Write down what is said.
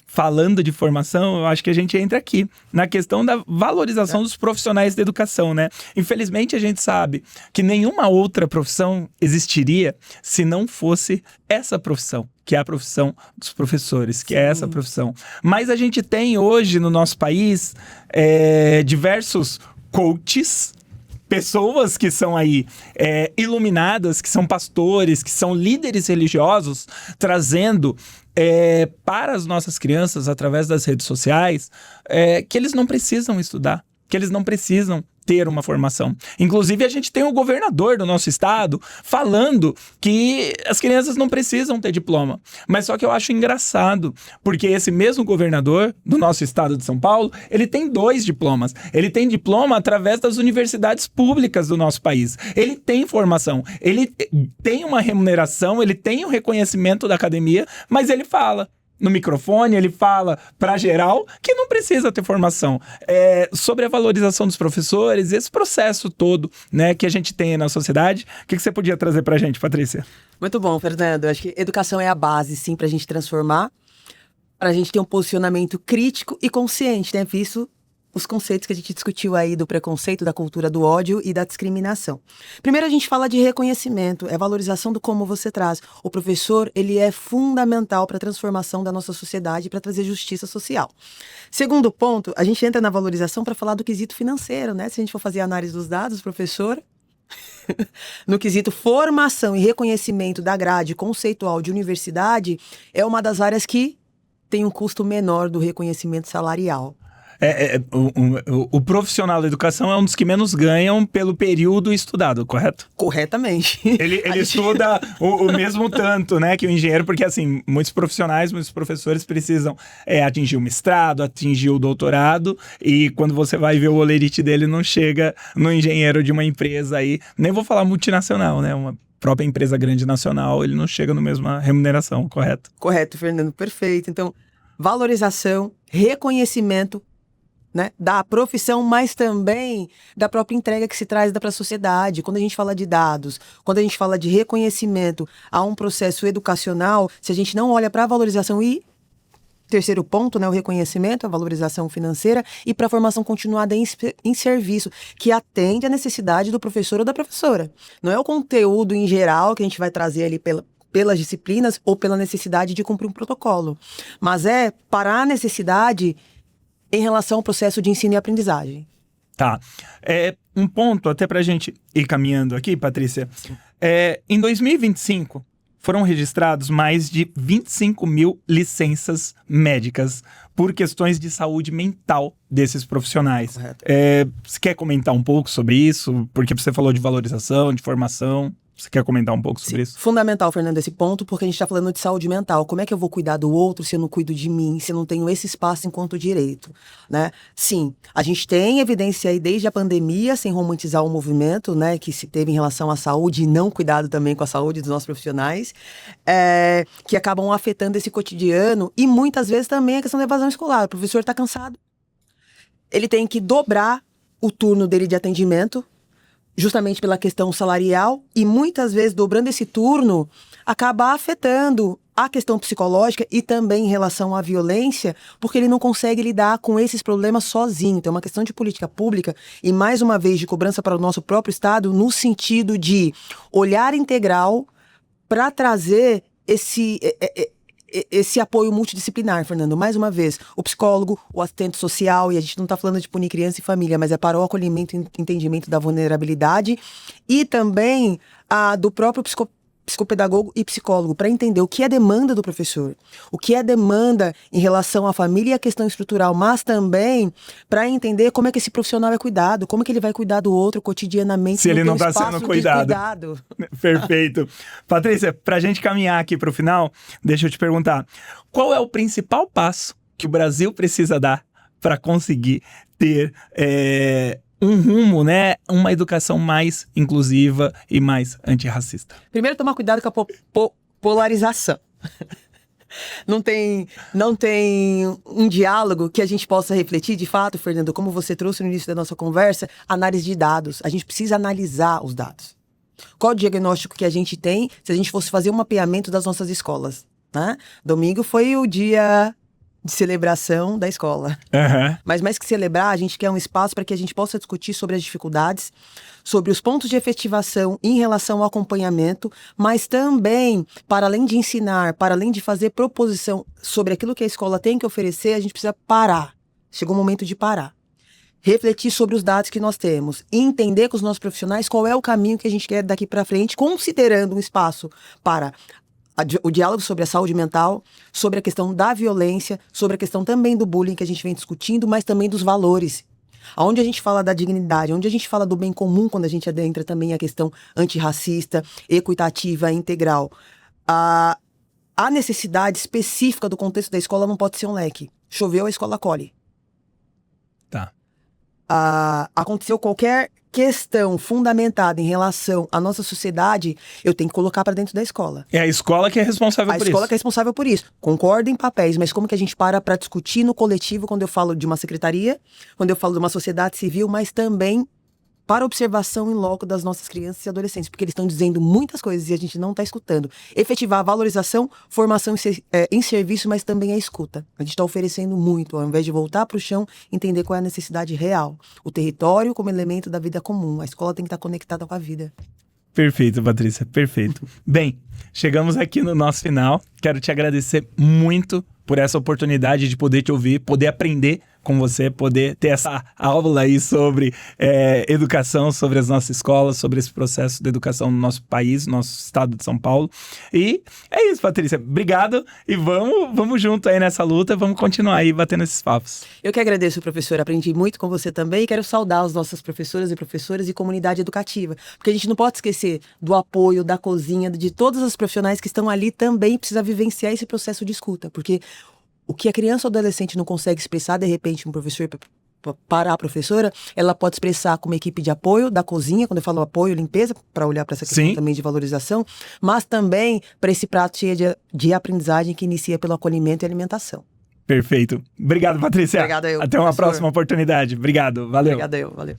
falando de formação, eu acho que a gente entra aqui na questão da valorização dos profissionais da educação, né? Infelizmente, a gente sabe que nenhuma outra profissão existiria se não fosse essa profissão, que é a profissão dos professores, que é essa profissão. Mas a gente tem hoje no nosso país diversos coaches, pessoas que são aí iluminadas, que são pastores, que são líderes religiosos, trazendo para as nossas crianças, através das redes sociais, que eles não precisam estudar, que eles não precisam ter uma formação. Inclusive, a gente tem o governador do nosso estado falando que as crianças não precisam ter diploma. Mas só que eu acho engraçado, porque esse mesmo governador do nosso estado de São Paulo, ele tem 2 diplomas. Ele tem diploma através das universidades públicas do nosso país. Ele tem formação, ele tem uma remuneração, ele tem um reconhecimento da academia, mas ele fala no microfone, ele fala para geral que não precisa ter formação. Sobre a valorização dos professores, esse processo todo, né, que a gente tem na sociedade, o que você podia trazer para a gente, Patrícia? Muito bom, Fernando. Eu acho que educação é a base, sim, para a gente transformar, para a gente ter um posicionamento crítico e consciente, né, visto os conceitos que a gente discutiu aí do preconceito, da cultura do ódio e da discriminação. Primeiro a gente fala de reconhecimento, valorização do como você traz. O professor, ele é fundamental para a transformação da nossa sociedade, para trazer justiça social. Segundo ponto, a gente entra na valorização para falar do quesito financeiro, né? Se a gente for fazer a análise dos dados, professor, no quesito formação e reconhecimento da grade conceitual de universidade, é uma das áreas que tem um custo menor do reconhecimento salarial. O profissional da educação é um dos que menos ganham pelo período estudado, correto? Corretamente. Ele estuda o mesmo tanto, né, que o engenheiro, porque assim, muitos profissionais, muitos professores precisam atingir o mestrado, atingir o doutorado, e quando você vai ver o holerite dele, não chega no engenheiro de uma empresa aí, nem vou falar multinacional, né, uma própria empresa grande nacional, ele não chega na mesma remuneração, correto? Correto, Fernando, perfeito. Então, valorização, reconhecimento, né, da profissão, mas também da própria entrega que se traz para a sociedade. Quando a gente fala de dados, quando a gente fala de reconhecimento a um processo educacional, se a gente não olha para a valorização e terceiro ponto, né, o reconhecimento, a valorização financeira e para a formação continuada em serviço, que atende à necessidade do professor ou da professora. Não é o conteúdo em geral que a gente vai trazer ali pelas disciplinas ou pela necessidade de cumprir um protocolo, mas é para a necessidade em relação ao processo de ensino e aprendizagem. Tá. Um ponto, até pra gente ir caminhando aqui, Patrícia. Em 2025, foram registrados mais de 25 mil licenças médicas por questões de saúde mental desses profissionais. Correto. Você quer comentar um pouco sobre isso? Porque você falou de valorização, de formação. Você quer comentar um pouco sobre isso? Fundamental, Fernando, esse ponto, porque a gente está falando de saúde mental. Como é que eu vou cuidar do outro se eu não cuido de mim, se eu não tenho esse espaço enquanto direito, né? Sim, a gente tem evidência aí desde a pandemia, sem romantizar o movimento, né, que se teve em relação à saúde e não cuidado também com a saúde dos nossos profissionais, que acabam afetando esse cotidiano e muitas vezes também a questão da evasão escolar. O professor está cansado, ele tem que dobrar o turno dele de atendimento, justamente pela questão salarial, e muitas vezes, dobrando esse turno, acaba afetando a questão psicológica e também em relação à violência, porque ele não consegue lidar com esses problemas sozinho. Então é uma questão de política pública e, mais uma vez, de cobrança para o nosso próprio Estado, no sentido de olhar integral para trazer esse apoio multidisciplinar, Fernando. Mais uma vez, o psicólogo, o assistente social, e a gente não está falando de punir criança e família, mas é para o acolhimento e entendimento da vulnerabilidade, e também do próprio psicopedagogo e psicólogo, para entender o que é demanda do professor, o que é demanda em relação à família e à questão estrutural, mas também para entender como é que esse profissional é cuidado, como é que ele vai cuidar do outro cotidianamente. Se ele não está sendo cuidado. Perfeito. Patrícia, para a gente caminhar aqui para o final, deixa eu te perguntar, qual é o principal passo que o Brasil precisa dar para conseguir ter um rumo, né? Uma educação mais inclusiva e mais antirracista? Primeiro, tomar cuidado com a polarização. Não tem um diálogo que a gente possa refletir, de fato, Fernando, como você trouxe no início da nossa conversa, análise de dados. A gente precisa analisar os dados. Qual o diagnóstico que a gente tem se a gente fosse fazer um mapeamento das nossas escolas? né? Domingo foi o dia de celebração da escola. Aham. Mas mais que celebrar, a gente quer um espaço para que a gente possa discutir sobre as dificuldades, sobre os pontos de efetivação em relação ao acompanhamento, mas também, para além de ensinar, para além de fazer proposição sobre aquilo que a escola tem que oferecer, a gente precisa parar. Chegou o momento de parar. Refletir sobre os dados que nós temos e entender com os nossos profissionais qual é o caminho que a gente quer daqui para frente, considerando um espaço para o diálogo sobre a saúde mental, sobre a questão da violência, sobre a questão também do bullying que a gente vem discutindo, mas também dos valores. Onde a gente fala da dignidade, onde a gente fala do bem comum, quando a gente adentra também a questão antirracista, equitativa, integral. A necessidade específica do contexto da escola não pode ser um leque. Choveu, a escola acolhe. Tá. Aconteceu qualquer questão fundamentada em relação à nossa sociedade, eu tenho que colocar para dentro da escola. É a escola que é responsável por isso. A escola que é responsável por isso. Concordo em papéis, mas como que a gente para discutir no coletivo quando eu falo de uma secretaria, quando eu falo de uma sociedade civil, mas também para observação em loco das nossas crianças e adolescentes, porque eles estão dizendo muitas coisas e a gente não está escutando. Efetivar a valorização, formação em serviço, mas também a escuta. A gente está oferecendo muito, ao invés de voltar para o chão, entender qual é a necessidade real. O território como elemento da vida comum. A escola tem que estar conectada com a vida. Perfeito, Patrícia, perfeito. Bem, chegamos aqui no nosso final. Quero te agradecer muito por essa oportunidade de poder te ouvir, poder aprender com você, poder ter essa aula aí sobre educação, sobre as nossas escolas, sobre esse processo de educação no nosso país, no nosso estado de São Paulo. E é isso, Patrícia. Obrigado e vamos junto aí nessa luta, vamos continuar aí batendo esses papos. Eu que agradeço, professor. Aprendi muito com você também e quero saudar os nossos professoras e professoras e comunidade educativa, porque a gente não pode esquecer do apoio, da cozinha, de todas as profissionais que estão ali também precisa vivenciar esse processo de escuta, porque o que a criança ou adolescente não consegue expressar, de repente, um professor para a professora, ela pode expressar como equipe de apoio da cozinha, quando eu falo apoio, limpeza, para olhar para essa questão também de valorização, mas também para esse prato cheio de aprendizagem que inicia pelo acolhimento e alimentação. Perfeito. Obrigado, Patrícia. Obrigada eu. Até uma próxima oportunidade. Obrigado. Valeu. Obrigada eu. Valeu.